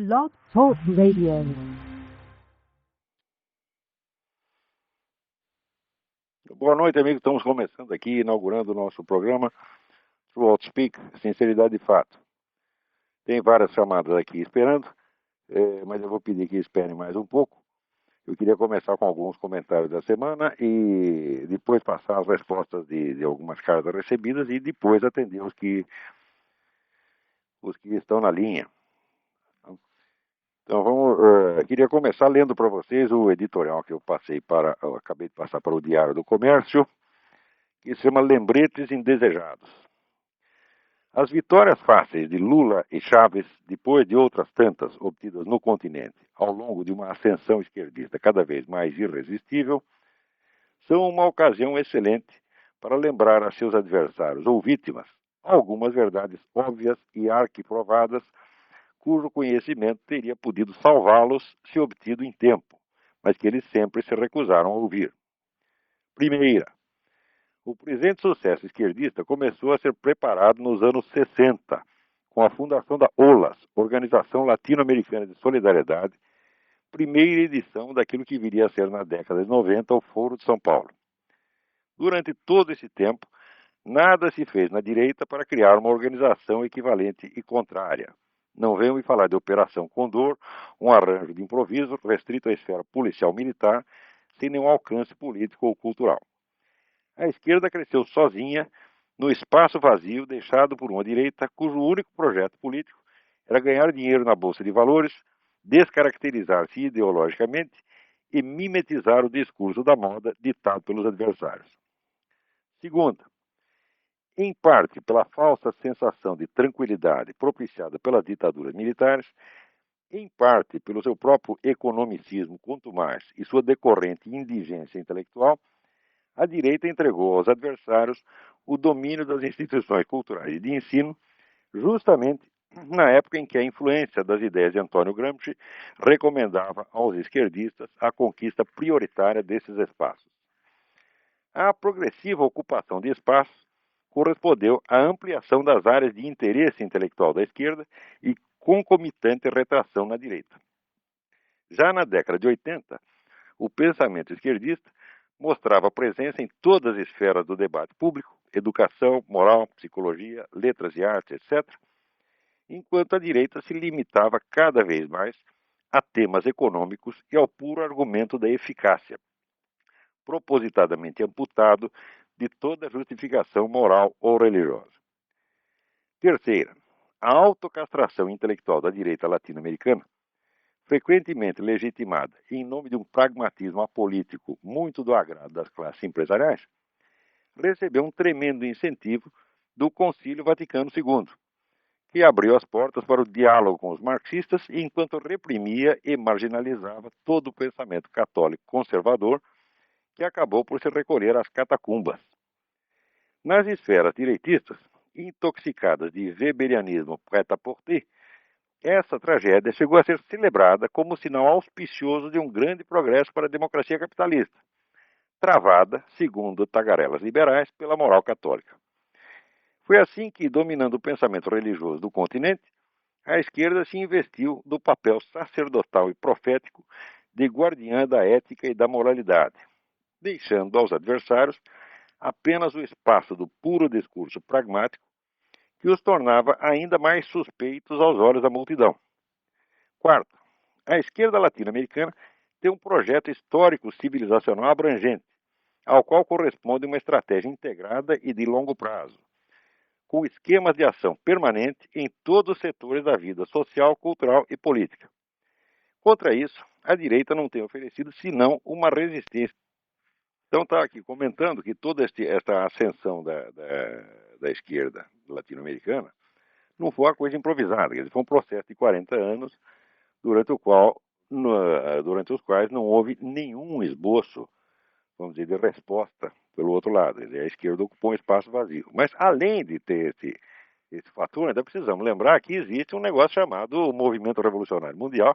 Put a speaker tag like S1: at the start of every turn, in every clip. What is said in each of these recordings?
S1: Blog Talk Radio.
S2: Boa noite, amigos. Estamos começando aqui, inaugurando o nosso programa True Outspeak, Sinceridade de Fato. Tem várias chamadas aqui esperando, mas eu vou pedir que esperem mais um pouco. Eu queria começar com alguns comentários da semana e depois passar as respostas de algumas cartas recebidas e depois atender os que estão na linha. Então queria começar lendo para vocês o editorial que eu acabei de passar para o Diário do Comércio, que se chama Lembretes Indesejados. As vitórias fáceis de Lula e Chávez, depois de outras tantas obtidas no continente, ao longo de uma ascensão esquerdista cada vez mais irresistível, são uma ocasião excelente para lembrar a seus adversários ou vítimas algumas verdades óbvias e arquiprovadas, cujo conhecimento teria podido salvá-los se obtido em tempo, mas que eles sempre se recusaram a ouvir. Primeira, o presente sucesso esquerdista começou a ser preparado nos anos 60, com a fundação da OLAS, Organização Latino-Americana de Solidariedade, primeira edição daquilo que viria a ser na década de 90 o Foro de São Paulo. Durante todo esse tempo, nada se fez na direita para criar uma organização equivalente e contrária. Não venham me falar de Operação Condor, um arranjo de improviso restrito à esfera policial-militar, sem nenhum alcance político ou cultural. A esquerda cresceu sozinha no espaço vazio deixado por uma direita cujo único projeto político era ganhar dinheiro na Bolsa de Valores, descaracterizar-se ideologicamente e mimetizar o discurso da moda ditado pelos adversários. Segunda, em parte pela falsa sensação de tranquilidade propiciada pelas ditaduras militares, em parte pelo seu próprio economicismo contumaz e sua decorrente indigência intelectual, a direita entregou aos adversários o domínio das instituições culturais e de ensino, justamente na época em que a influência das ideias de Antônio Gramsci recomendava aos esquerdistas a conquista prioritária desses espaços. A progressiva ocupação de espaços correspondeu à ampliação das áreas de interesse intelectual da esquerda e concomitante retração na direita. Já na década de 80, o pensamento esquerdista mostrava presença em todas as esferas do debate público, educação, moral, psicologia, letras e artes, etc., enquanto a direita se limitava cada vez mais a temas econômicos e ao puro argumento da eficácia, propositadamente amputado de toda justificação moral ou religiosa. Terceira, a autocastração intelectual da direita latino-americana, frequentemente legitimada em nome de um pragmatismo apolítico muito do agrado das classes empresariais, recebeu um tremendo incentivo do Concílio Vaticano II, que abriu as portas para o diálogo com os marxistas enquanto reprimia e marginalizava todo o pensamento católico conservador que acabou por se recolher às catacumbas. Nas esferas direitistas, intoxicadas de weberianismo prêt-à-porter, essa tragédia chegou a ser celebrada como sinal auspicioso de um grande progresso para a democracia capitalista, travada, segundo tagarelas liberais, pela moral católica. Foi assim que, dominando o pensamento religioso do continente, a esquerda se investiu do papel sacerdotal e profético de guardiã da ética e da moralidade, deixando aos adversários apenas o espaço do puro discurso pragmático que os tornava ainda mais suspeitos aos olhos da multidão. Quarto, a esquerda latino-americana tem um projeto histórico civilizacional abrangente, ao qual corresponde uma estratégia integrada e de longo prazo, com esquemas de ação permanente em todos os setores da vida social, cultural e política. Contra isso, a direita não tem oferecido senão uma resistência. Então está aqui comentando que toda esta ascensão da esquerda latino-americana não foi uma coisa improvisada, quer dizer, foi um processo de 40 anos durante os quais não houve nenhum esboço, vamos dizer, de resposta pelo outro lado. Quer dizer, a esquerda ocupou um espaço vazio. Mas além de ter esse fator, ainda precisamos lembrar que existe um negócio chamado Movimento Revolucionário Mundial,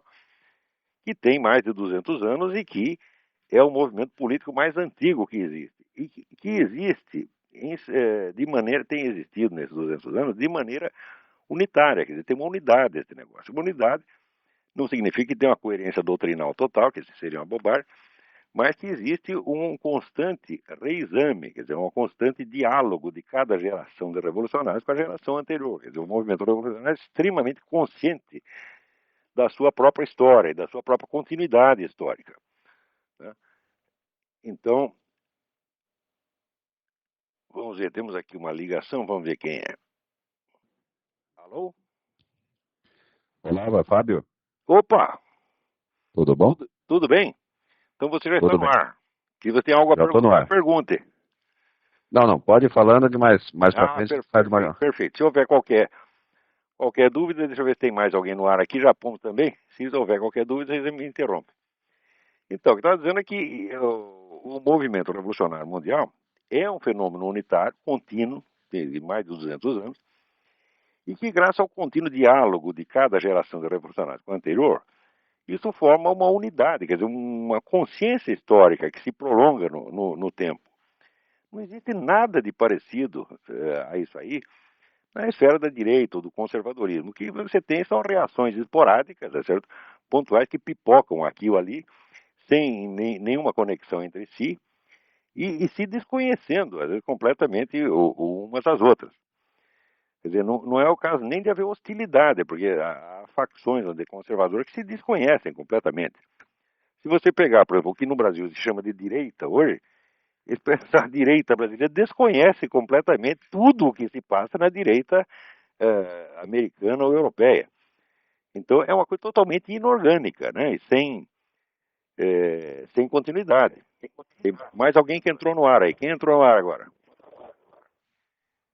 S2: que tem mais de 200 anos e que é o movimento político mais antigo que existe. E que existe tem existido nesses 200 anos de maneira unitária, quer dizer, tem uma unidade esse negócio. Uma unidade Não significa que tem uma coerência doutrinal total, que isso seria uma bobagem, mas que existe um constante reexame, quer dizer, um constante diálogo de cada geração de revolucionários com a geração anterior. Quer dizer, o movimento revolucionário é extremamente consciente da sua própria história e da sua própria continuidade histórica, né? Então, vamos ver, temos aqui uma ligação, vamos ver quem é. Alô?
S3: Olá, Fábio.
S2: Opa!
S3: Tudo bom?
S2: Tudo bem? Então você já está
S3: Tudo
S2: no
S3: bem.
S2: ar. Se você tem algo a
S3: Já estou no
S2: perguntar,
S3: ar.
S2: pergunte.
S3: Não, pode ir falando de mais para frente.
S2: Perfeito. Se houver qualquer dúvida, deixa eu ver se tem mais alguém no ar aqui, já aponto também. Se houver qualquer dúvida, vocês me interrompem. Então, o que eu estava dizendo é que o movimento revolucionário mundial é um fenômeno unitário, contínuo, de mais de 200 anos, e que, graças ao contínuo diálogo de cada geração de revolucionários com a anterior, isso forma uma unidade, quer dizer, uma consciência histórica que se prolonga no tempo. Não existe nada de parecido a isso aí na esfera da direita ou do conservadorismo. O que você tem são reações esporádicas, é certo? Pontuais que pipocam aqui ou ali, sem nenhuma conexão entre si, e se desconhecendo, às vezes, completamente umas às outras. Quer dizer, não é o caso nem de haver hostilidade, porque há facções conservadoras que se desconhecem completamente. Se você pegar, por exemplo, o que no Brasil se chama de direita hoje, essa direita brasileira desconhece completamente tudo o que se passa na direita americana ou europeia. Então é uma coisa totalmente inorgânica, né? E sem continuidade. Tem mais alguém que entrou no ar aí. Quem entrou no ar agora?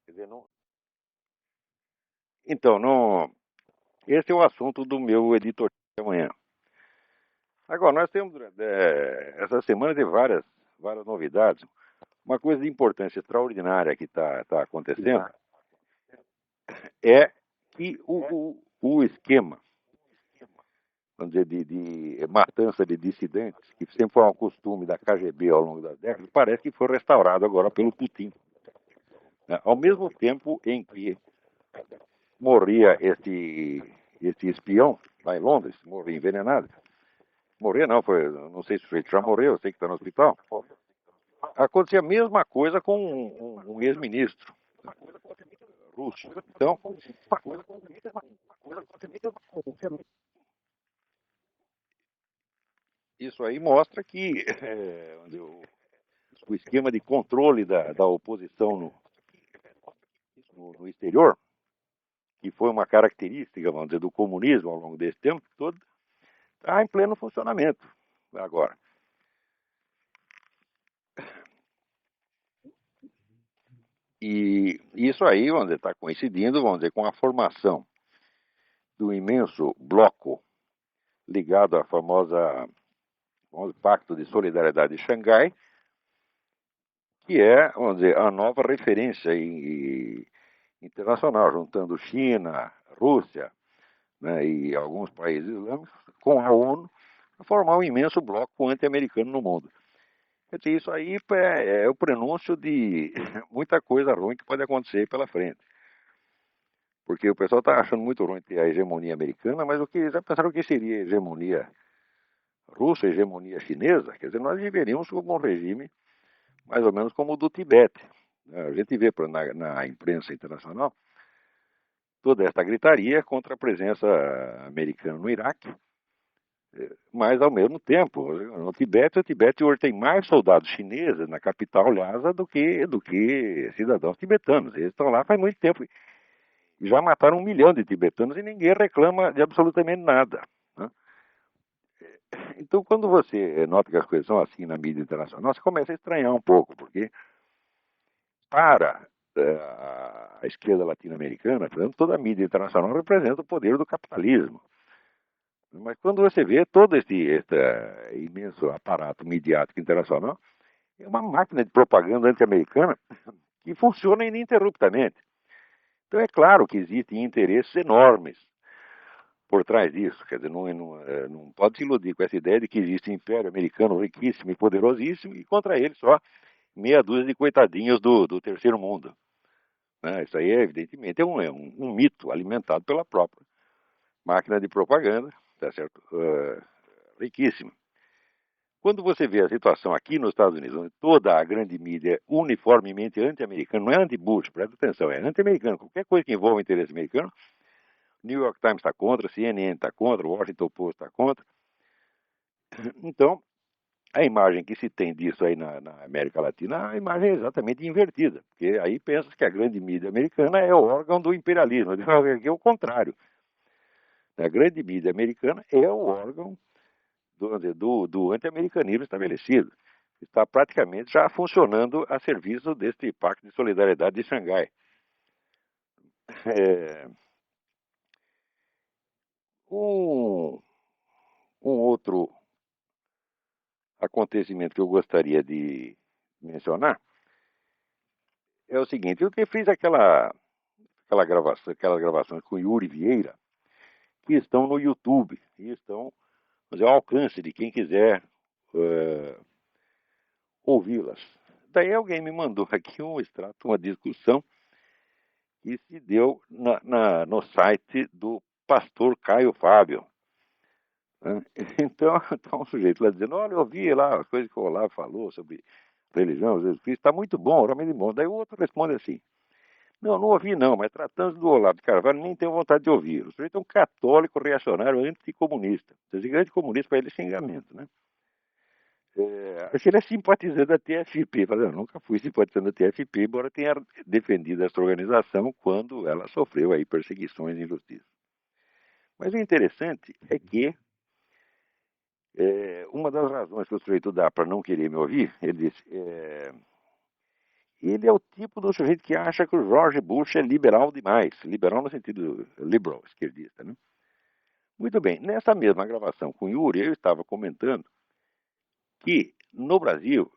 S2: Quer dizer, não... Então, esse é o assunto do meu editorial de amanhã. Agora, nós temos, essa semana, de várias novidades. Uma coisa de importância extraordinária que está acontecendo é que o esquema, vamos dizer, de matança de dissidentes, que sempre foi um costume da KGB ao longo das décadas, parece que foi restaurado agora pelo Putin, né? Ao mesmo tempo em que morria esse espião lá em Londres, morria envenenado. Morrer não, não sei se o sujeito já morreu, eu sei que está no hospital. Acontecia a mesma coisa com um ex-ministro russo. Então, isso aí mostra que o esquema de controle da oposição no exterior, que foi uma característica, vamos dizer, do comunismo ao longo desse tempo todo, está em pleno funcionamento agora. E isso aí, vamos dizer, está coincidindo, vamos dizer, com a formação do imenso bloco ligado à famoso Pacto de Solidariedade de Xangai, que é, vamos dizer, a nova referência internacional, juntando China, Rússia, né, e alguns países islâmicos, com a ONU, para formar um imenso bloco anti-americano no mundo. Quer dizer, isso aí é o prenúncio de muita coisa ruim que pode acontecer pela frente. Porque o pessoal está achando muito ruim ter a hegemonia americana, mas já pensaram o que seria a hegemonia russa, a hegemonia chinesa? Quer dizer, nós viveríamos como um regime mais ou menos como o do Tibete. A gente vê na imprensa internacional toda essa gritaria contra a presença americana no Iraque, mas ao mesmo tempo, no Tibete, o Tibete hoje tem mais soldados chineses na capital Lhasa do que cidadãos tibetanos. Eles estão lá faz muito tempo. Já mataram 1 milhão de tibetanos e ninguém reclama de absolutamente nada, né? Então, quando você nota que as coisas são assim na mídia internacional, você começa a estranhar um pouco, porque para a esquerda latino-americana, por exemplo, toda a mídia internacional representa o poder do capitalismo. Mas quando você vê todo esse imenso aparato midiático internacional, é uma máquina de propaganda anti-americana que funciona ininterruptamente. Então é claro que existem interesses enormes por trás disso. Quer dizer, não pode se iludir com essa ideia de que existe um império americano riquíssimo e poderosíssimo e contra ele só meia dúzia de coitadinhos do terceiro mundo, né? Isso aí, evidentemente, é um mito alimentado pela própria máquina de propaganda, tá certo? Riquíssima. Quando você vê a situação aqui nos Estados Unidos, onde toda a grande mídia é uniformemente anti-americana, não é anti-Bush, presta atenção, é anti-americano. Qualquer coisa que envolva interesse americano, New York Times está contra, CNN está contra, Washington Post está contra. Então, a imagem que se tem disso aí na América Latina, a imagem é exatamente invertida, porque aí pensa que a grande mídia americana é o órgão do imperialismo, aqui é o contrário. A grande mídia americana é o órgão do anti-americanismo estabelecido. Está praticamente já funcionando a serviço deste Pacto de Solidariedade de Xangai. Um outro acontecimento que eu gostaria de mencionar é o seguinte: eu fiz aquelas gravações com Yuri Vieira, que estão no YouTube e estão ao alcance de quem quiser ouvi-las. Daí alguém me mandou aqui um extrato, uma discussão que se deu no site do pastor Caio Fábio. Então, está um sujeito lá dizendo: olha, eu ouvi lá as coisas que o Olavo falou sobre religião, Jesus Cristo, está muito bom, realmente bom. Daí o outro responde assim: não ouvi não, mas tratando do Olavo de Carvalho, nem tenho vontade de ouvir. O sujeito é um católico reacionário anticomunista. Dizer anticomunista para ele é xingamento, né? Acho que ele é simpatizante da TFP. Eu nunca fui simpatizante da TFP, embora tenha defendido essa organização quando ela sofreu aí perseguições e injustiças. Mas o interessante é que uma das razões que o sujeito dá para não querer me ouvir, ele disse, ele é o tipo do sujeito que acha que o George Bush é liberal demais. Liberal no sentido liberal, esquerdista, né? Muito bem, nessa mesma gravação com o Yuri, eu estava comentando que no Brasil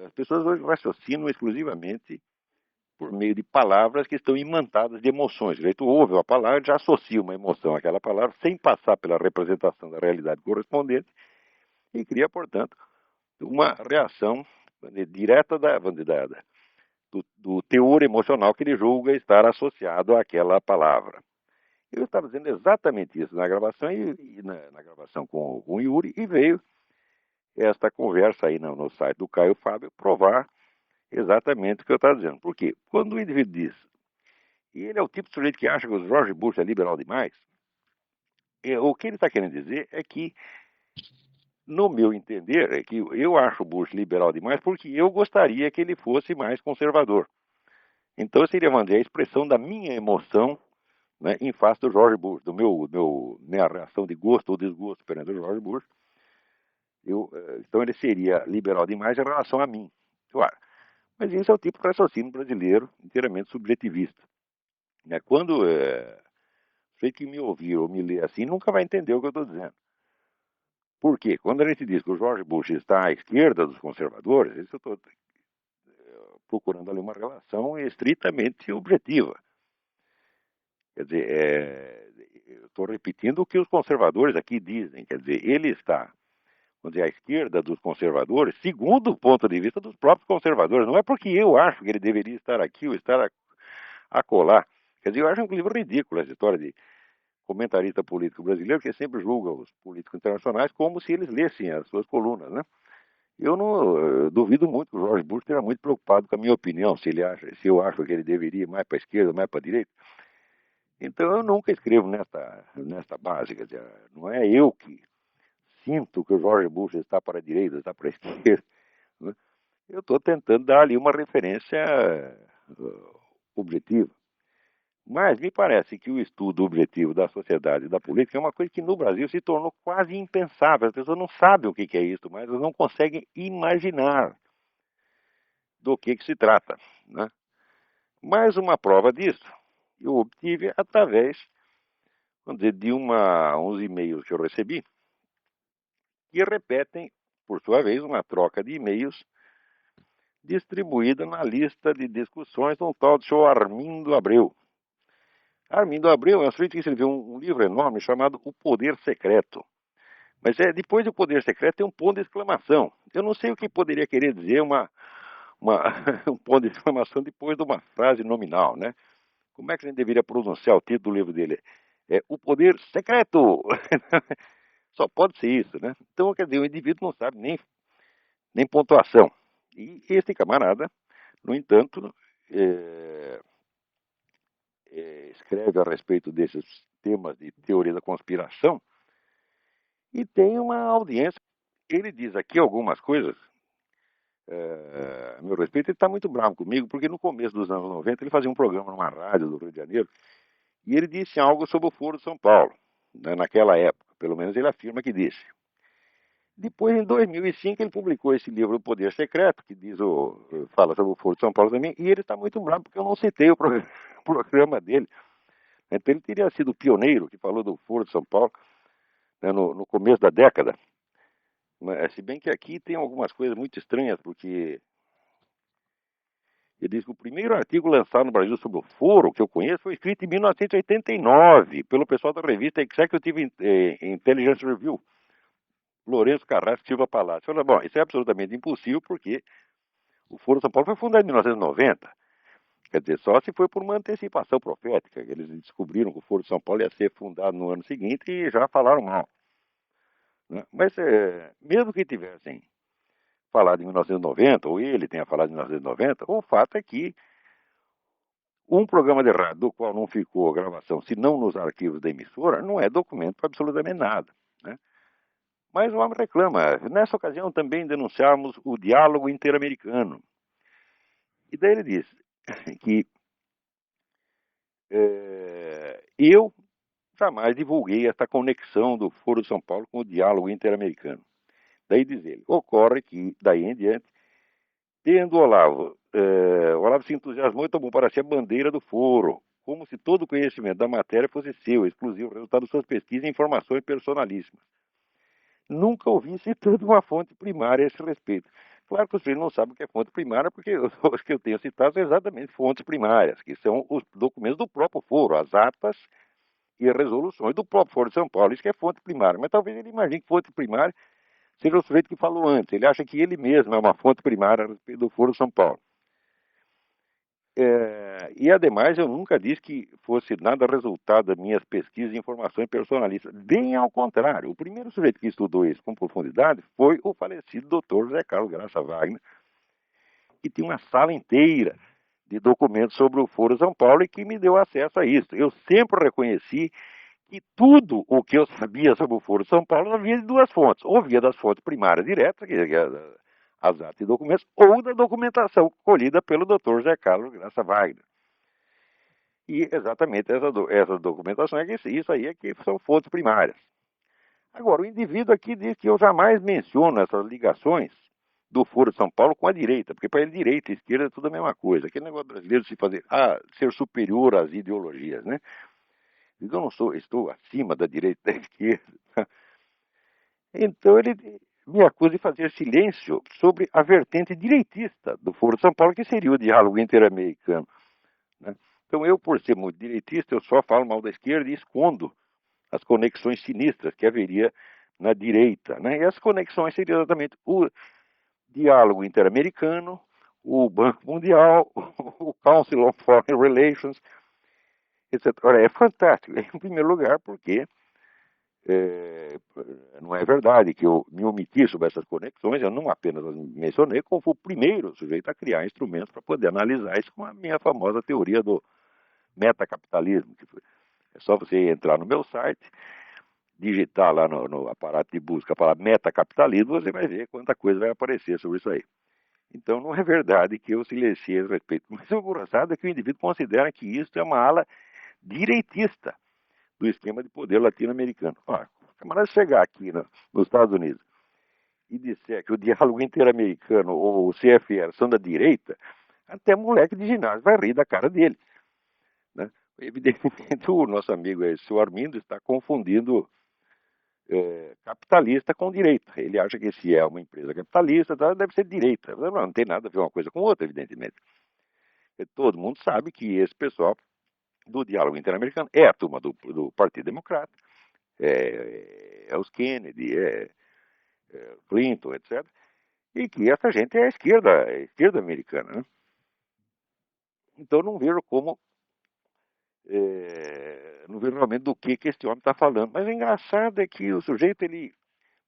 S2: as pessoas hoje raciocinam exclusivamente por meio de palavras que estão imantadas de emoções. O sujeito ouve a palavra e já associa uma emoção àquela palavra sem passar pela representação da realidade correspondente e cria, portanto, uma reação direta do teor emocional que ele julga estar associado àquela palavra. Eu estava dizendo exatamente isso na gravação e na gravação com o Yuri, e veio esta conversa aí no site do Caio Fábio provar exatamente o que eu estava dizendo. Por quê? Quando o indivíduo diz, e ele é o tipo de sujeito que acha que o George Bush é liberal demais, o que ele está querendo dizer é que, no meu entender, é que eu acho o Bush liberal demais porque eu gostaria que ele fosse mais conservador. Então seria, vamos dizer, a expressão da minha emoção, né, em face do George Bush, minha reação de gosto ou desgosto perante o George Bush. Então ele seria liberal demais em relação a mim. Claro. Mas esse é o tipo de raciocínio brasileiro inteiramente subjetivista. Quando sei que me ouvir ou me ler assim, nunca vai entender o que eu estou dizendo. Por quê? Quando a gente diz que o George Bush está à esquerda dos conservadores, isso eu estou procurando ali uma relação estritamente objetiva. Quer dizer, eu estou repetindo o que os conservadores aqui dizem. Quer dizer, ele está, vamos dizer, à esquerda dos conservadores, segundo o ponto de vista dos próprios conservadores. Não é porque eu acho que ele deveria estar aqui ou estar acolá. Quer dizer, eu acho inclusive ridículo essa história de comentarista político brasileiro que sempre julga os políticos internacionais como se eles lessem as suas colunas, né? Eu duvido muito que o George Bush esteja muito preocupado com a minha opinião, se eu acho que ele deveria ir mais para a esquerda, mais para a direita. Então eu nunca escrevo nesta base, quer dizer, não é eu que sinto que o George Bush está para a direita, está para a esquerda, né? Eu estou tentando dar ali uma referência objetiva. Mas me parece que o estudo objetivo da sociedade e da política é uma coisa que no Brasil se tornou quase impensável. As pessoas não sabem o que é isso, mas elas não conseguem imaginar do que se trata, né? Mais uma prova disso eu obtive através, vamos dizer, de uns e-mails que eu recebi, que repetem, por sua vez, uma troca de e-mails distribuída na lista de discussões de um tal de senhor Armindo Abreu. Armindo Abreu é um sujeito que escreveu um livro enorme chamado O Poder Secreto. Mas depois do Poder Secreto tem um ponto de exclamação. Eu não sei o que poderia querer dizer um ponto de exclamação depois de uma frase nominal, né? Como é que a gente deveria pronunciar o título do livro dele? É o poder secreto. Só pode ser isso, né? Então, quer dizer, o indivíduo não sabe nem pontuação. E esse camarada, no entanto, escreve a respeito desses temas de teoria da conspiração e tem uma audiência. Ele diz aqui algumas coisas, a meu respeito. Ele está muito bravo comigo, porque no começo dos anos 90 ele fazia um programa numa rádio do Rio de Janeiro e ele disse algo sobre o Foro de São Paulo, né, naquela época. Pelo menos ele afirma que disse. Depois, em 2005, ele publicou esse livro, O Poder Secreto, que fala sobre o Foro de São Paulo também, e ele está muito bravo porque eu não citei o programa dele. Então, ele teria sido o pioneiro que falou do Foro de São Paulo, né, no começo da década. Mas, se bem que aqui tem algumas coisas muito estranhas, porque ele diz que o primeiro artigo lançado no Brasil sobre o Foro, que eu conheço, foi escrito em 1989, pelo pessoal da revista Executive Intelligence Review. Lourenço Carrasco Silva Palácio. Falei, bom, isso é absolutamente impossível, porque o Foro de São Paulo foi fundado em 1990. Quer dizer, só se foi por uma antecipação profética. Eles descobriram que o Foro de São Paulo ia ser fundado no ano seguinte e já falaram mal. Né? Mas, mesmo que tivessem falado em 1990, ou ele tenha falado em 1990, o fato é que um programa de rádio do qual não ficou a gravação, se não nos arquivos da emissora, não é documento para absolutamente nada. Né? Mas o homem reclama. Nessa ocasião também denunciamos o diálogo interamericano. E daí ele diz que eu jamais divulguei essa conexão do Foro de São Paulo com o diálogo interamericano. Daí diz ele, ocorre que, daí em diante, tendo Olavo se entusiasmou e tomou para si a bandeira do foro, como se todo o conhecimento da matéria fosse seu, exclusivo, resultado de suas pesquisas e informações personalíssimas. Nunca ouvi citando uma fonte primária a esse respeito. Claro que vocês não sabem o que é fonte primária, porque os que eu tenho citado são exatamente fontes primárias, que são os documentos do próprio foro, as atas e as resoluções do próprio Foro de São Paulo. Isso que é fonte primária. Mas talvez ele imagine que fonte primária seja o sujeito que falou antes. Ele acha que ele mesmo é uma fonte primária a respeito do Foro de São Paulo. E, ademais, eu nunca disse que fosse nada resultado das minhas pesquisas e informações personalistas. Bem ao contrário. O primeiro sujeito que estudou isso com profundidade foi o falecido doutor José Carlos Graça Wagner, que tinha uma sala inteira de documentos sobre o Foro de São Paulo e que me deu acesso a isso. Eu sempre reconheci que tudo o que eu sabia sobre o Foro de São Paulo vinha de duas fontes. Ou via das fontes primárias diretas, que é as atas e documentos, ou da documentação colhida pelo Dr. José Carlos Graça Wagner. E exatamente essa documentação é que isso aí é que são fontes primárias. Agora, o indivíduo aqui diz que eu jamais menciono essas ligações do Foro de São Paulo com a direita, porque para ele direita e esquerda é tudo a mesma coisa. Aquele negócio brasileiro de se fazer, ser superior às ideologias, né? Eu não estou acima da direita e da esquerda. Então ele me acusa de fazer silêncio sobre a vertente direitista do Foro de São Paulo, que seria o diálogo interamericano. Né? Então eu, por ser muito direitista, eu só falo mal da esquerda e escondo as conexões sinistras que haveria na direita. Né? E as conexões seriam exatamente o diálogo interamericano, o Banco Mundial, o Council on Foreign Relations, etc. Ora, é fantástico. Em primeiro lugar, porque não é verdade que eu me omiti sobre essas conexões, eu não apenas as mencionei, como fui o primeiro sujeito a criar instrumentos para poder analisar isso com a minha famosa teoria do metacapitalismo. É só você entrar no meu site, digitar lá no aparato de busca para metacapitalismo, você vai ver quanta coisa vai aparecer sobre isso aí. Então não é verdade que eu silenciei a respeito. Mas o engraçado é que o indivíduo considera que isso é uma ala direitista do esquema de poder latino-americano. O camarada chegar aqui nos Estados Unidos e disser que o diálogo interamericano ou o CFR são da direita, até moleque de ginásio vai rir da cara dele. Né? Evidentemente, o nosso amigo aí, o Armindo, está confundindo capitalista com direita. Ele acha que se é uma empresa capitalista, deve ser direita. Não tem nada a ver uma coisa com outra, evidentemente. Todo mundo sabe que esse pessoal do diálogo interamericano é a turma do Partido Democrata, é os Kennedy, Clinton, etc. E que essa gente é a esquerda americana. Né? Então não vejo como não vejo realmente do que esse homem está falando. Mas o engraçado é que o sujeito, ele,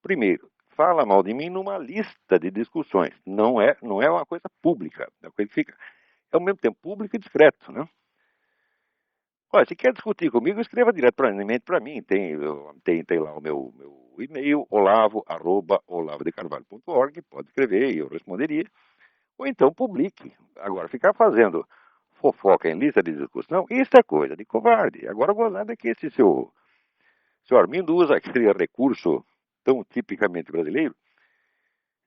S2: primeiro, fala mal de mim numa lista de discussões. Não é uma coisa pública. É uma coisa que fica, ao mesmo tempo, público e discreto, né? Olha, se quer discutir comigo, escreva diretamente para mim. Tem lá o meu e-mail, olavo@olavodecarvalho.org, pode escrever e eu responderia. Ou então publique. Agora, ficar fazendo fofoca em lista de discussão, isso é coisa de covarde. Agora, o gozado é que esse seu Armindo usa aquele recurso tão tipicamente brasileiro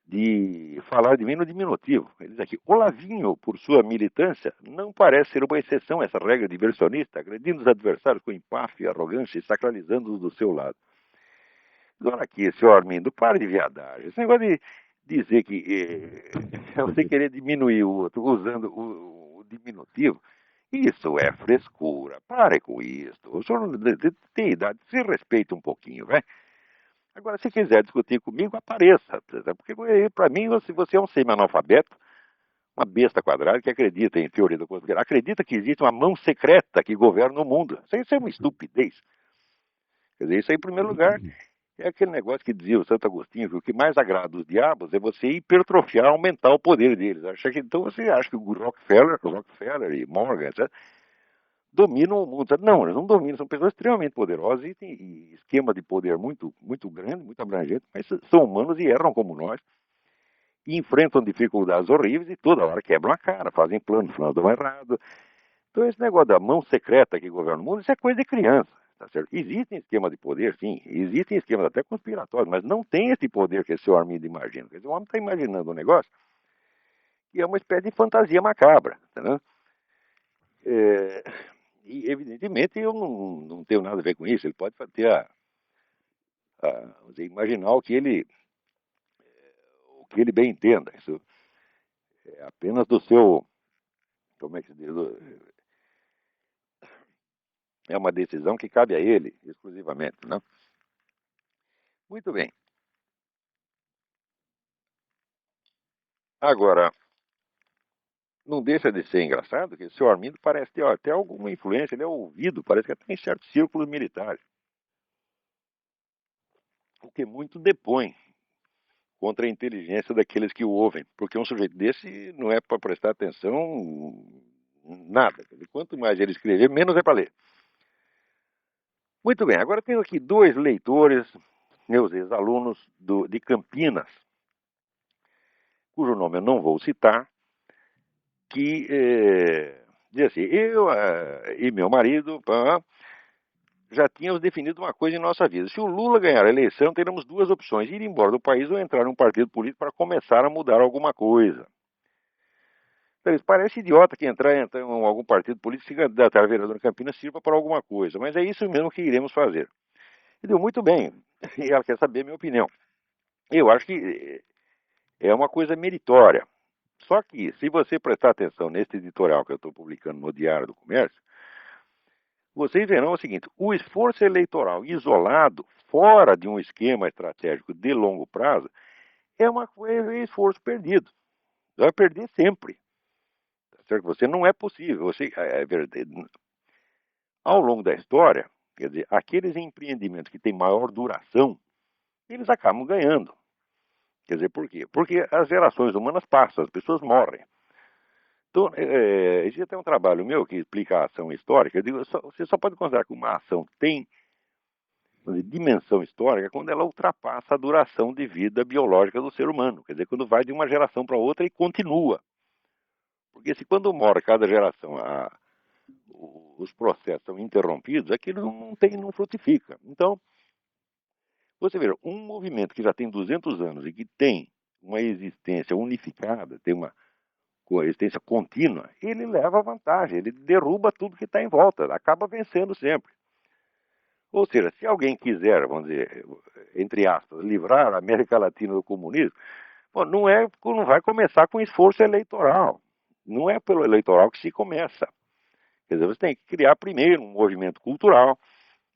S2: de falar de mim no diminutivo. Ele diz aqui, Olavinho, por sua militância, não parece ser uma exceção essa regra diversionista, agredindo os adversários com empáfia e arrogância e sacralizando-os do seu lado. Agora aqui, senhor Armindo, pare de viadagem. Esse negócio de dizer que você querer diminuir o outro usando o diminutivo, isso é frescura. Pare com isso. O senhor tem idade, se respeita um pouquinho, vai? Agora, se quiser discutir comigo, apareça. Porque, para mim, você é um semi-analfabeto, uma besta quadrada que acredita em teoria da conspiração, acredita que existe uma mão secreta que governa o mundo. Isso é uma estupidez. Quer dizer, isso aí, em primeiro lugar, é aquele negócio que dizia o Santo Agostinho, que o que mais agrada os diabos é você hipertrofiar, aumentar o poder deles. Então você acha que o Rockefeller e Morgan, etc., dominam o mundo. Não, eles não dominam, são pessoas extremamente poderosas e têm esquema de poder muito, muito grande, muito abrangente, mas são humanos e erram como nós. E enfrentam dificuldades horríveis e toda hora quebram a cara, fazem planos, dão errado. Então esse negócio da mão secreta que governa o mundo, isso é coisa de criança. Tá certo? Existem esquemas de poder, sim, existem esquemas até conspiratórios, mas não tem esse poder que esse seu Armindo imagina. Quer dizer, o homem está imaginando um negócio que é uma espécie de fantasia macabra. Tá, e, evidentemente, eu não tenho nada a ver com isso. Ele pode ter vamos dizer, imaginar o que ele bem entenda. Isso é apenas do seu, como é que se diz? É uma decisão que cabe a ele, exclusivamente. Né? Muito bem. Agora, não deixa de ser engraçado que o senhor Armindo parece ter até alguma influência, ele é ouvido, parece que até em certos círculos militares. O que muito depõe contra a inteligência daqueles que o ouvem, porque um sujeito desse não é para prestar atenção nada. Quanto mais ele escrever, menos é para ler. Muito bem, agora tenho aqui dois leitores, meus ex-alunos de Campinas, cujo nome eu não vou citar, que diz assim, eu e meu marido já tínhamos definido uma coisa em nossa vida. Se o Lula ganhar a eleição, teremos duas opções, ir embora do país ou entrar num partido político para começar a mudar alguma coisa. Então, isso parece idiota que entrar em algum partido político, se candidatar a vereador em Campinas, sirva para alguma coisa, mas é isso mesmo que iremos fazer. E deu muito bem, e ela quer saber a minha opinião. Eu acho que é uma coisa meritória. Só que, se você prestar atenção nesse editorial que eu estou publicando no Diário do Comércio, vocês verão o seguinte, o esforço eleitoral isolado, fora de um esquema estratégico de longo prazo, é um esforço perdido. Vai perder sempre. Certo? Você não é possível. Ao longo da história, quer dizer, aqueles empreendimentos que têm maior duração, eles acabam ganhando. Quer dizer, por quê? Porque as gerações humanas passam, as pessoas morrem. Então, existe até um trabalho meu que explica a ação histórica. Eu digo, você só pode considerar que uma ação tem dimensão histórica quando ela ultrapassa a duração de vida biológica do ser humano. Quer dizer, quando vai de uma geração para outra e continua. Porque se quando morre cada geração os processos são interrompidos, aquilo não frutifica. Então, você vê, um movimento que já tem 200 anos e que tem uma existência unificada, tem uma existência contínua, ele leva vantagem, ele derruba tudo que está em volta, acaba vencendo sempre. Ou seja, se alguém quiser, vamos dizer, entre aspas, livrar a América Latina do comunismo, bom, não vai começar com esforço eleitoral. Não é pelo eleitoral que se começa. Quer dizer, você tem que criar primeiro um movimento cultural.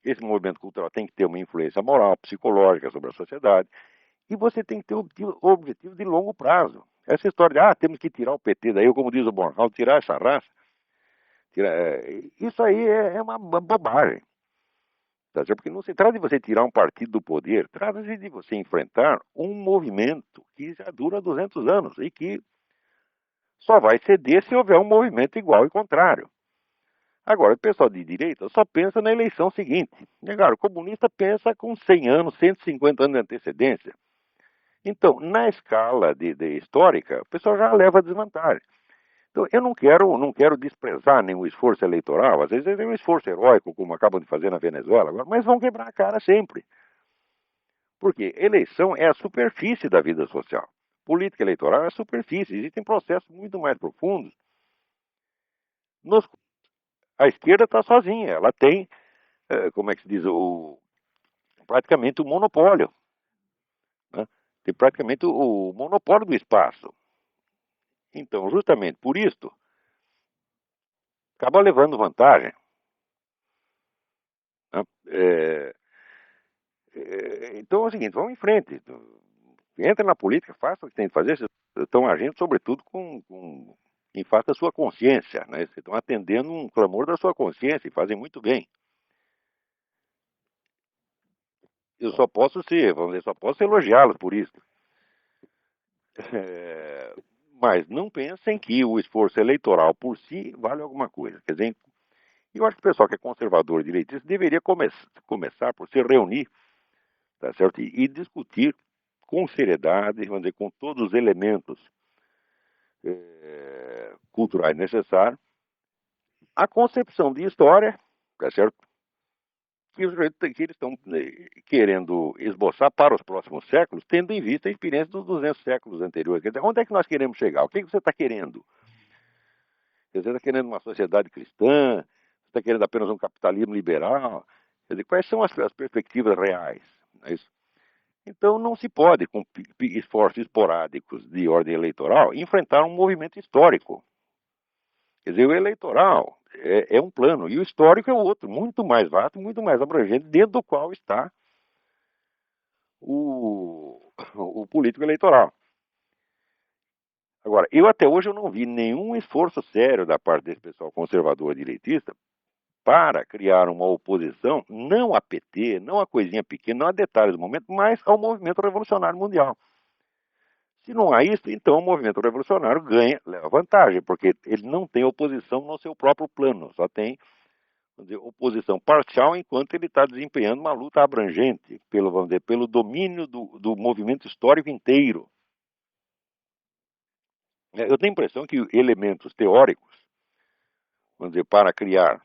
S2: Esse movimento cultural tem que ter uma influência moral, psicológica sobre a sociedade. E você tem que ter o objetivo de longo prazo. Essa história de, temos que tirar o PT daí, como diz o Bornal, tirar essa raça. Isso aí é uma bobagem. Tá certo? Porque não se trata de você tirar um partido do poder, trata-se de você enfrentar um movimento que já dura 200 anos e que só vai ceder se houver um movimento igual e contrário. Agora, o pessoal de direita só pensa na eleição seguinte. O comunista pensa com 100 anos, 150 anos de antecedência. Então, na escala de histórica, o pessoal já leva desvantagem. Então, eu não quero desprezar nenhum esforço eleitoral. Às vezes é um esforço heróico, como acabam de fazer na Venezuela, agora, mas vão quebrar a cara sempre. Porque eleição é a superfície da vida social. Política eleitoral é a superfície. Existem processos muito mais profundos. A esquerda está sozinha. Ela tem, como é que se diz, praticamente o monopólio. Né? Tem praticamente o monopólio do espaço. Então, justamente por isso, acaba levando vantagem. Né? Então é o seguinte, vamos em frente. Entra na política, faça o que tem que fazer. Vocês estão agindo, sobretudo, em face da sua consciência. Né? Vocês estão atendendo um clamor da sua consciência e fazem muito bem. Eu só posso ser, vamos dizer, só posso elogiá-los por isso. Mas não pensem que o esforço eleitoral por si vale alguma coisa. Quer dizer, eu acho que o pessoal que é conservador e direitista deveria começar por se reunir, tá certo? E discutir com seriedade, vamos dizer, com todos os elementos culturais necessários, a concepção de história, tá certo? Que eles estão querendo esboçar para os próximos séculos, tendo em vista a experiência dos 200 séculos anteriores. Quer dizer, onde é que nós queremos chegar? O que você está querendo? Você está querendo uma sociedade cristã? Você está querendo apenas um capitalismo liberal? Quer dizer, quais são as perspectivas reais? É isso. Então, não se pode, com esforços esporádicos de ordem eleitoral, enfrentar um movimento histórico. Quer dizer, o eleitoral é um plano e o histórico é o outro, muito mais vasto, muito mais abrangente, dentro do qual está o político eleitoral. Agora, eu até hoje eu não vi nenhum esforço sério da parte desse pessoal conservador direitista para criar uma oposição, não a PT, não a coisinha pequena, não a detalhes do momento, mas ao movimento revolucionário mundial. Se não há isso, então o movimento revolucionário leva vantagem, porque ele não tem oposição no seu próprio plano, só tem, vamos dizer, oposição parcial enquanto ele está desempenhando uma luta abrangente vamos dizer, pelo domínio do movimento histórico inteiro. Eu tenho a impressão que elementos teóricos, vamos dizer, para criar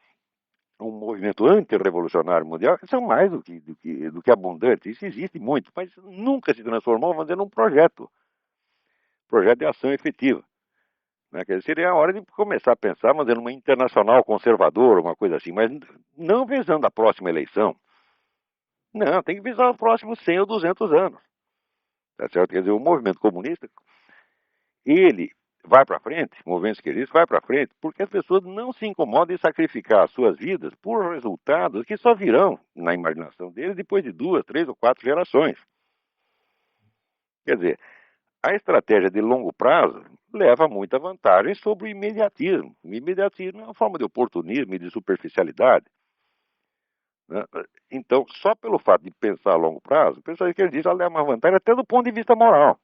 S2: um movimento antirrevolucionário mundial são mais do que abundantes. Isso existe muito, mas nunca se transformou, vamos dizer, num projeto de ação efetiva. Né? Quer dizer, seria a hora de começar a pensar, mas numa internacional conservadora, uma coisa assim, mas não visando a próxima eleição. Não, tem que visar os próximos 100 ou 200 anos. Tá certo? Quer dizer, o movimento comunista, ele vai para frente, o movimento esquerdista vai para frente, porque as pessoas não se incomodam em sacrificar as suas vidas por resultados que só virão na imaginação deles depois de 2, 3 ou 4 gerações. Quer dizer, a estratégia de longo prazo leva muita vantagem sobre o imediatismo. O imediatismo é uma forma de oportunismo e de superficialidade. Né? Então, só pelo fato de pensar a longo prazo, o pessoal esquerdista leva uma vantagem até do ponto de vista moral.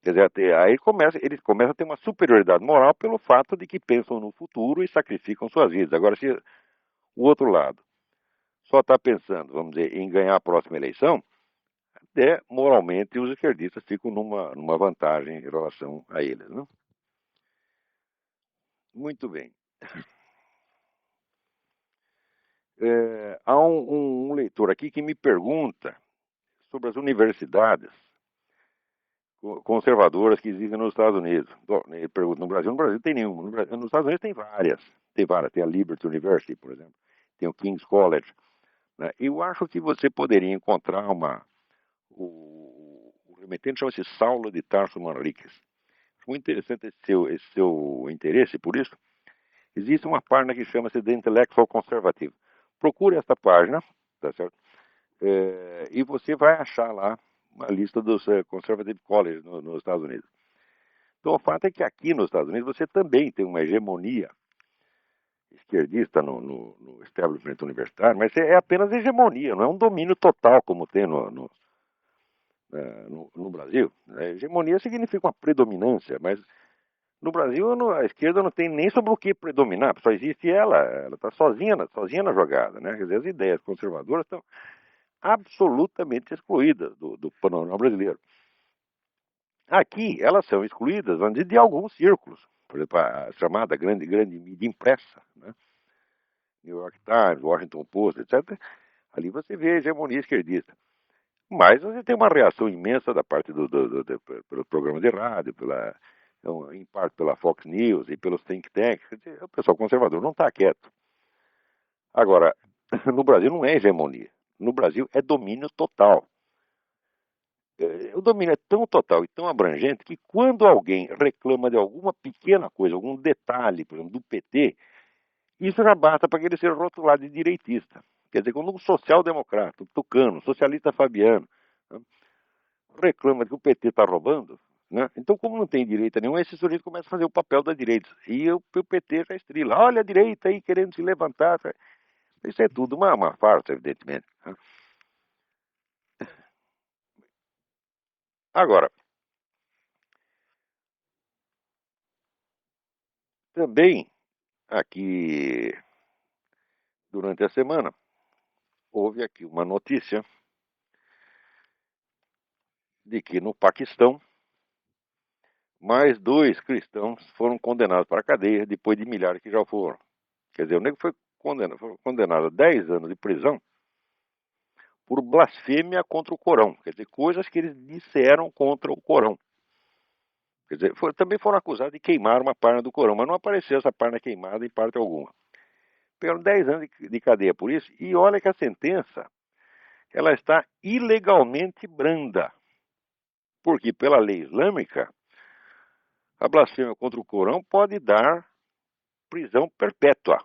S2: Quer dizer, aí eles começam a ter uma superioridade moral pelo fato de que pensam no futuro e sacrificam suas vidas. Agora, se o outro lado só está pensando, vamos dizer, em ganhar a próxima eleição, até moralmente os esquerdistas ficam numa vantagem em relação a eles. Né? Muito bem. Há um leitor aqui que me pergunta sobre as universidades conservadoras que existem nos Estados Unidos. Bom, ele pergunta, no Brasil tem nenhuma. Nos Estados Unidos tem várias. Tem a Liberty University, por exemplo. Tem o King's College. Né? Eu acho que você poderia encontrar o remetente chama-se Saulo de Tarso Manriquez. Muito interessante esse seu interesse por isso. Existe uma página que chama-se The Intellectual Conservative. Procure esta página, tá certo? E você vai achar lá uma lista dos Conservative Colleges nos Estados Unidos. Então, o fato é que aqui nos Estados Unidos você também tem uma hegemonia esquerdista no establishment universitário, mas é apenas hegemonia, não é um domínio total como tem no Brasil. Hegemonia significa uma predominância, mas no Brasil a esquerda não tem nem sobre o que predominar, só existe ela está sozinha na jogada, né? Quer dizer, as ideias conservadoras estão absolutamente excluídas do panorama brasileiro. Aqui, elas são excluídas de alguns círculos, por exemplo, a chamada grande mídia impressa, né? New York Times, Washington Post, etc. Ali você vê a hegemonia esquerdista. Mas você tem uma reação imensa da parte pelo programa de rádio, em parte pela Fox News e pelos think tanks. Quer dizer, o pessoal conservador não está quieto. Agora, no Brasil não é hegemonia. No Brasil é domínio total. O domínio é tão total e tão abrangente que quando alguém reclama de alguma pequena coisa, algum detalhe, por exemplo, do PT, isso já basta para que ele seja rotulado de direitista. Quer dizer, quando um social-democrata, um tucano, um socialista fabiano, né, reclama de que o PT está roubando, né, então como não tem direita nenhuma, esse sujeito começa a fazer o papel da direita. E o PT já estrila. Olha a direita aí querendo se levantar. Isso é tudo uma farsa, evidentemente. Né. Agora, também aqui durante a semana houve aqui uma notícia de que no Paquistão mais 2 cristãos foram condenados para a cadeia depois de milhares que já foram. Quer dizer, o nego foi condenado a 10 anos de prisão por blasfêmia contra o Corão. Quer dizer, coisas que eles disseram contra o Corão. Quer dizer, também foram acusados de queimar uma página do Corão, mas não apareceu essa página queimada em parte alguma. Pegaram 10 anos de cadeia por isso, e olha que a sentença ela está ilegalmente branda. Porque pela lei islâmica, a blasfêmia contra o Corão pode dar prisão perpétua.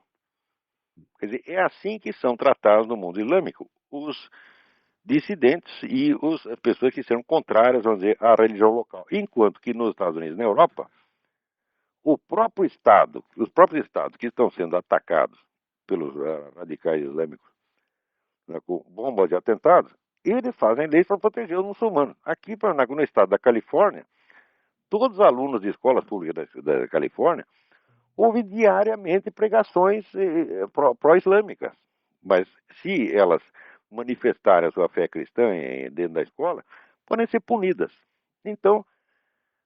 S2: Quer dizer, é assim que são tratados no mundo islâmico os dissidentes e as pessoas que são contrárias, vamos dizer, à religião local. Enquanto que nos Estados Unidos e na Europa, os próprios estados que estão sendo atacados pelos radicais islâmicos, né, com bombas de atentados, eles fazem leis para proteger os muçulmanos. Aqui, no estado da Califórnia, todos os alunos de escolas públicas da Califórnia ouvem diariamente pregações pró-islâmicas. Mas se elas manifestarem a sua fé cristã dentro da escola, podem ser punidas. Então,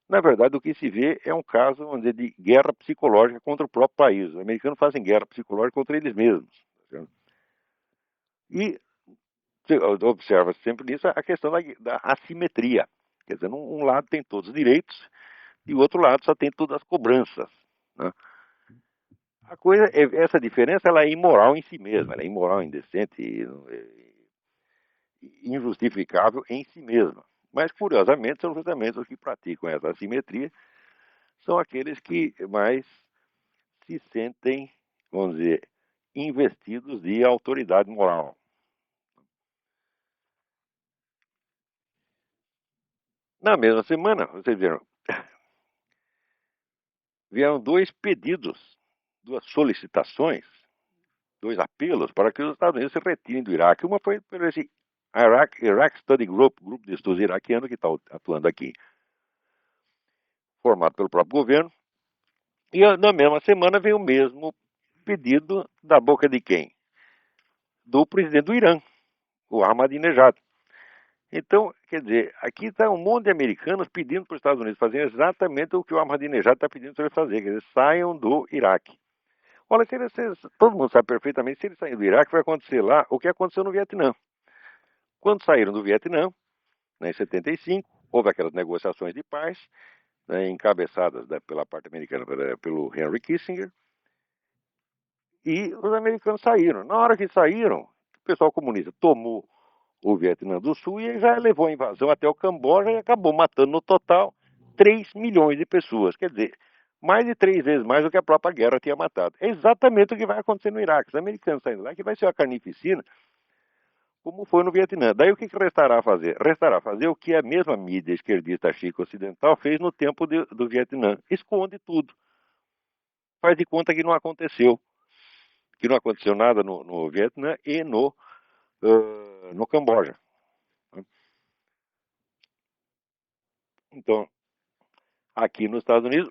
S2: na verdade, o que se vê é um caso, vamos dizer, de guerra psicológica contra o próprio país. Os americanos fazem guerra psicológica contra eles mesmos. E você observa sempre nisso a questão da assimetria. Quer dizer, um lado tem todos os direitos e o outro lado só tem todas as cobranças. Né? Essa diferença ela é imoral em si mesma, ela é imoral, indecente e injustificável em si mesma. Mas, curiosamente, são justamente os que praticam essa assimetria, são aqueles que mais se sentem, vamos dizer, investidos de autoridade moral. Na mesma semana, vocês viram, vieram 2 pedidos, 2 solicitações, 2 apelos para que os Estados Unidos se retirem do Iraque. Uma foi por esse Iraq Study Group, grupo de estudos iraquiano que está atuando aqui, formado pelo próprio governo. E na mesma semana veio o mesmo pedido da boca de quem? Do presidente do Irã, o Ahmadinejad. Então, quer dizer, aqui está um monte de americanos pedindo para os Estados Unidos fazerem exatamente o que o Ahmadinejad está pedindo para eles fazerem, quer dizer, saiam do Iraque. Olha, todo mundo sabe perfeitamente, se eles saírem do Iraque, vai acontecer lá o que aconteceu no Vietnã. Quando saíram do Vietnã, né, em 75, houve aquelas negociações de paz, né, encabeçadas pela parte americana pelo Henry Kissinger, e os americanos saíram. Na hora que saíram, o pessoal comunista tomou o Vietnã do Sul e já levou a invasão até o Camboja e acabou matando no total 3 milhões de pessoas. Quer dizer, mais de 3 vezes mais do que a própria guerra tinha matado. É exatamente o que vai acontecer no Iraque. Os americanos saindo lá, que vai ser uma carnificina, como foi no Vietnã. Daí o que restará a fazer? Restará a fazer o que a mesma mídia esquerdista chica ocidental fez no tempo do Vietnã. Esconde tudo. Faz de conta que não aconteceu. que não aconteceu nada no Vietnã e no Camboja. Então, aqui nos Estados Unidos,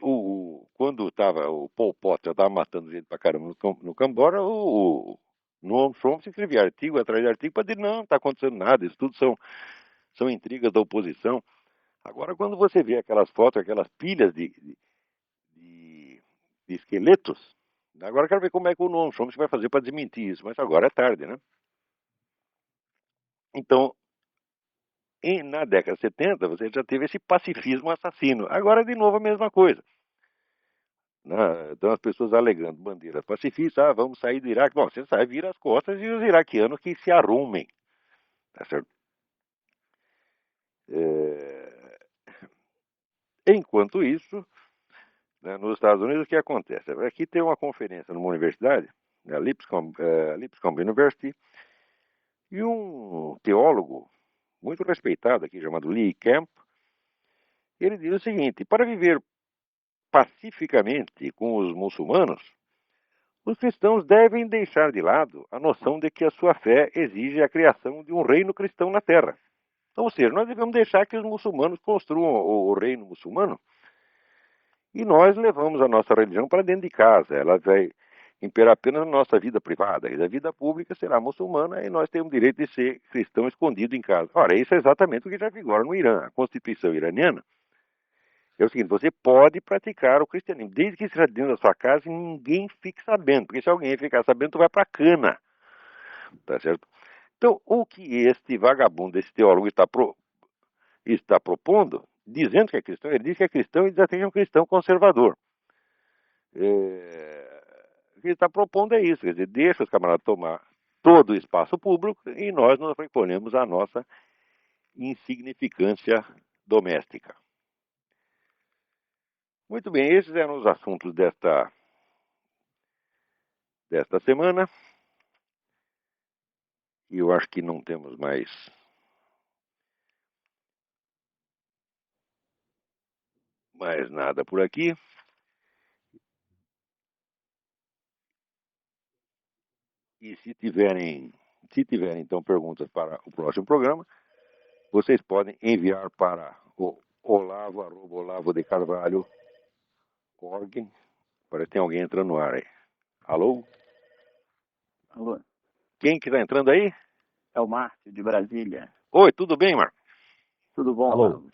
S2: quando o Pol Pot já estava matando gente pra caramba no Camboja, o Noam Chomsky escrevia artigo atrás de artigo para dizer, não, não está acontecendo nada, isso tudo são intrigas da oposição. Agora, quando você vê aquelas fotos, aquelas pilhas de esqueletos, agora eu quero ver como é que o Noam Chomsky vai fazer para desmentir isso, mas agora é tarde, né? Então, na década de 70, você já teve esse pacifismo assassino. Agora, de novo, a mesma coisa. Então, as pessoas alegando bandeiras pacifistas, vamos sair do Iraque. Bom, você sai, vira as costas e os iraquianos que se arrumem. Tá certo? Enquanto isso, né, nos Estados Unidos, o que acontece? Aqui tem uma conferência numa universidade, a Lipscomb University, e um teólogo muito respeitado aqui, chamado Lee Camp, ele diz o seguinte: para viver pacificamente com os muçulmanos, os cristãos devem deixar de lado a noção de que a sua fé exige a criação de um reino cristão na Terra. Ou seja, nós devemos deixar que os muçulmanos construam o reino muçulmano e nós levamos a nossa religião para dentro de casa. Ela vai imperar apenas na nossa vida privada. E a vida pública será muçulmana e nós temos o direito de ser cristão escondido em casa. Ora, isso é exatamente o que já vigora no Irã. A Constituição iraniana é o seguinte: você pode praticar o cristianismo, desde que seja dentro da sua casa e ninguém fique sabendo. Porque se alguém ficar sabendo, tu vai para a cana. Tá certo? Então, o que este vagabundo, esse teólogo está propondo, dizendo que é cristão, ele diz que é cristão e desafia um cristão conservador. O que ele está propondo é isso, quer dizer, deixa os camaradas tomar todo o espaço público e nós nos recolhemos à nossa insignificância doméstica. Muito bem, esses eram os assuntos desta semana. E eu acho que não temos mais nada por aqui. E se tiverem então perguntas para o próximo programa, vocês podem enviar para o olavo@olavodecarvalho.org. Parece que tem alguém entrando no ar aí. Alô?
S4: Alô,
S2: Quem que está entrando aí?
S4: é o Márcio, de Brasília.
S2: Oi, tudo bem, Marco?
S4: Tudo bom,
S3: Alô?
S4: Paulo?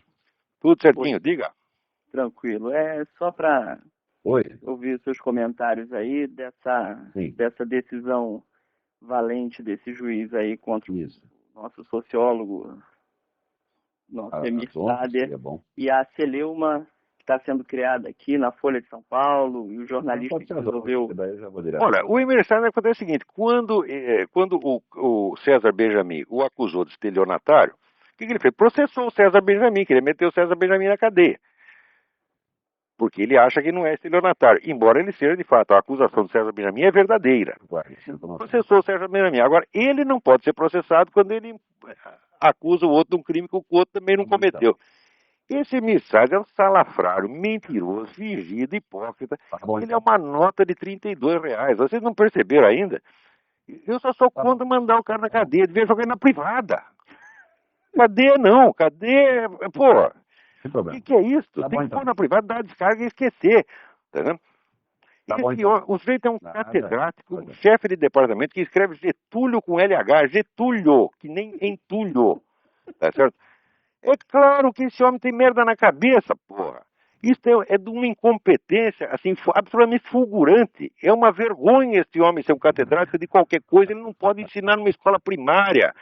S2: Tudo certinho,
S4: Oi.
S2: diga.
S4: Tranquilo. É só para
S3: Oi.
S4: ouvir seus comentários aí
S3: Sim.
S4: dessa decisão valente desse juiz aí contra
S3: Isso.
S4: o nosso sociólogo, nosso Emir Sader,
S3: É bom.
S4: e a celeuma que está sendo criada aqui na Folha de São Paulo, e o jornalista que resolveu...
S2: Olha, o Emir Sader acontece o seguinte: quando o César Benjamin o acusou de estelionatário, o que ele fez? Processou o César Benjamin, queria meter o César Benjamin na cadeia. Porque ele acha que não é estelionatário, embora ele seja de fato. A acusação do César Benjamin é verdadeira. Processou o César Benjamin. Agora, ele não pode ser processado quando ele acusa o outro de um crime que o outro também não cometeu. Esse Missade é um salafrário, mentiroso, fingido, hipócrita. Ele é uma nota de R$32. Vocês não perceberam ainda? Eu só sou contra mandar o cara na cadeia, devia jogar na privada. Cadeia não, cadeia... Pô... O que é isso? Tem que pôr na privada, dar a descarga e esquecer. Tá vendo? O sujeito é um catedrático, um chefe de departamento que escreve Getúlio com LH, Getúlio, que nem entulho. Tá certo? É claro que esse homem tem merda na cabeça, porra. Isso é de uma incompetência, assim, absolutamente fulgurante. É uma vergonha esse homem ser um catedrático de qualquer coisa. Ele não pode ensinar numa escola primária.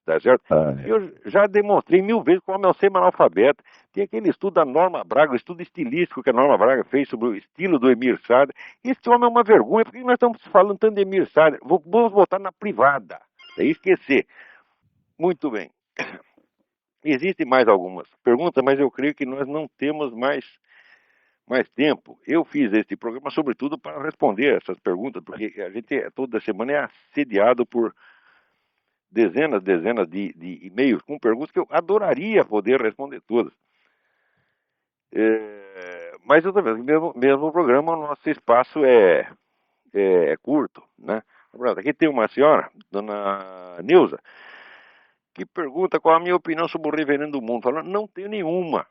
S2: Tá certo? Eu já demonstrei 1000 vezes que o homem é um semi-analfabeto. Tem aquele estudo da Norma Braga, o estudo estilístico que a Norma Braga fez sobre o estilo do Emir Sader. Esse homem é uma vergonha. Por que nós estamos falando tanto de Emir Sader? Vamos botar na privada. É esquecer. Muito bem. Existem mais algumas perguntas, mas eu creio que nós não temos mais tempo. Eu fiz este programa, sobretudo, para responder essas perguntas, porque a gente toda semana é assediado por dezenas de e-mails com perguntas que eu adoraria poder responder todas. Mas outra vez, mesmo programa, o nosso espaço é curto, né? Aqui tem uma senhora, dona Neuza, que pergunta qual a minha opinião sobre o reverendo do mundo. Falando, não tenho nenhuma,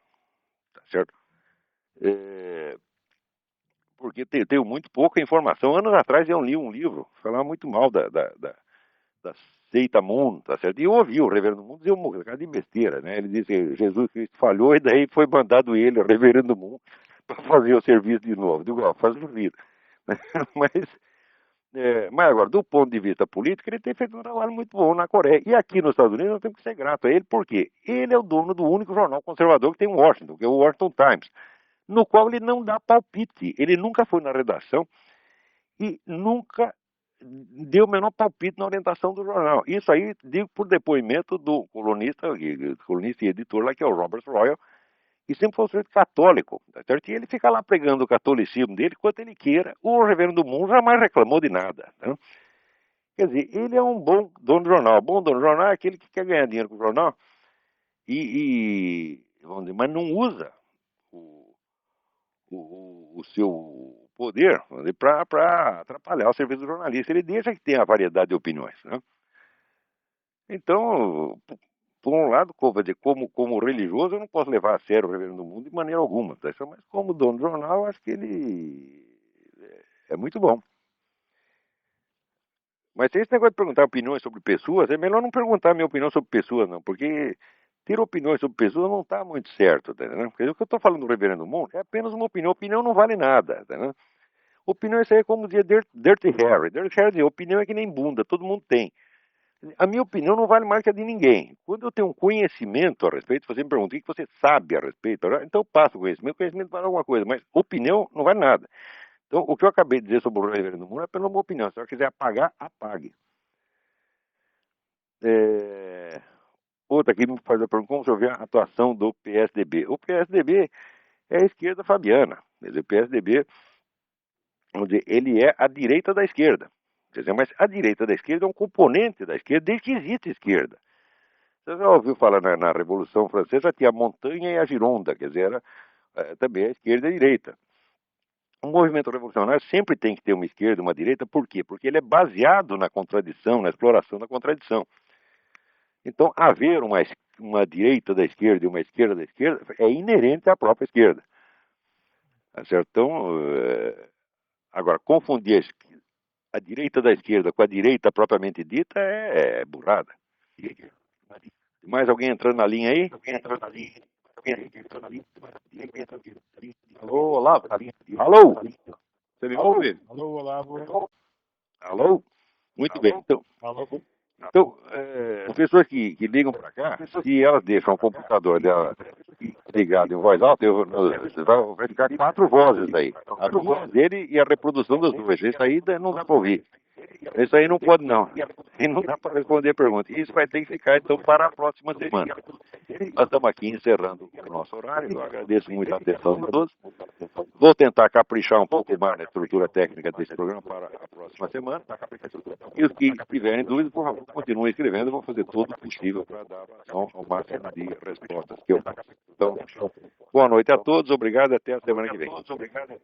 S2: tá certo? Porque tenho muito pouca informação. Anos atrás eu li um livro, falava muito mal da seita Moon, tá certo? E eu ouvi o reverendo Moon dizer um bocado de besteira, né? Ele disse que Jesus Cristo falhou e daí foi mandado ele, o reverendo Moon, para fazer o serviço de novo. Digo, ó, faz duvido. Mas agora, do ponto de vista político, ele tem feito um trabalho muito bom na Coreia. E aqui nos Estados Unidos nós temos que ser grato a ele, porque ele é o dono do único jornal conservador que tem em Washington, que é o Washington Times, no qual ele não dá palpite. Ele nunca foi na redação e nunca deu o menor palpite na orientação do jornal. Isso aí digo por depoimento do colunista e editor lá, que é o Robert Royal, e sempre foi um sujeito católico, tá certo? E ele fica lá pregando o catolicismo dele quanto ele queira. O reverendo Moon jamais reclamou de nada. Tá? Quer dizer, ele é um bom dono de jornal. Bom dono de jornal é aquele que quer ganhar dinheiro com o jornal vamos dizer, mas não usa o seu poder para atrapalhar o serviço do jornalista. Ele deixa que tenha a variedade de opiniões. Né? Então, por um lado, como religioso, eu não posso levar a sério o reverendo do mundo de maneira alguma. Tá? Mas como dono do jornal, eu acho que ele é muito bom. Mas se esse negócio de perguntar opiniões sobre pessoas, é melhor não perguntar a minha opinião sobre pessoas, não, porque ter opiniões sobre pessoas não está muito certo, tá, né? Porque o que eu estou falando do reverendo mundo é apenas uma opinião. Opinião não vale nada, tá, né? Opinião isso aí é como dizia Dirty Harry. Dirty Harry dizia, opinião é que nem bunda, todo mundo tem. A minha opinião não vale mais que a de ninguém. Quando eu tenho um conhecimento a respeito, você me pergunta o que você sabe a respeito, então eu passo o conhecimento. Conhecimento vale alguma coisa, mas opinião não vale nada. Então, o que eu acabei de dizer sobre o reverendo mundo é apenas uma opinião. Se eu quiser apagar, apague. Outra aqui me faz a pergunta, como você vê a atuação do PSDB? O PSDB é a esquerda fabiana. Quer dizer, o PSDB, vamos dizer, ele é a direita da esquerda. Quer dizer, mas a direita da esquerda é um componente da esquerda desde que existe esquerda. Você já ouviu falar na Revolução Francesa, tinha a Montanha e a Gironda, quer dizer, era também a esquerda e a direita. Um movimento revolucionário sempre tem que ter uma esquerda e uma direita, por quê? Porque ele é baseado na contradição, na exploração da contradição. Então, haver uma direita da esquerda e uma esquerda da esquerda é inerente à própria esquerda. Tá certo? Então, agora, confundir a direita da esquerda com a direita propriamente dita é burrada. Mais alguém entrando na linha aí? Alô, Olavo? Alô? Você me ouve?
S5: Alô, Olavo.
S2: Alô? Muito bem. Então, as pessoas que ligam para cá, se elas deixam o computador dela ligado em voz alta, vai ficar 4 vozes aí. A voz dele e a reprodução das duas. Isso aí não dá para ouvir. Isso aí não pode, não. E não dá para responder a pergunta. Isso vai ter que ficar, então, para a próxima semana. Nós estamos aqui encerrando o nosso horário. Eu agradeço muito a atenção de todos. Vou tentar caprichar um pouco mais na estrutura técnica desse programa para a próxima semana. E os que tiverem dúvidas, por favor, continuem escrevendo. Eu vou fazer todo o possível para dar ao máximo de respostas que eu posso. Então, boa noite a todos. Obrigado. Até a semana que vem.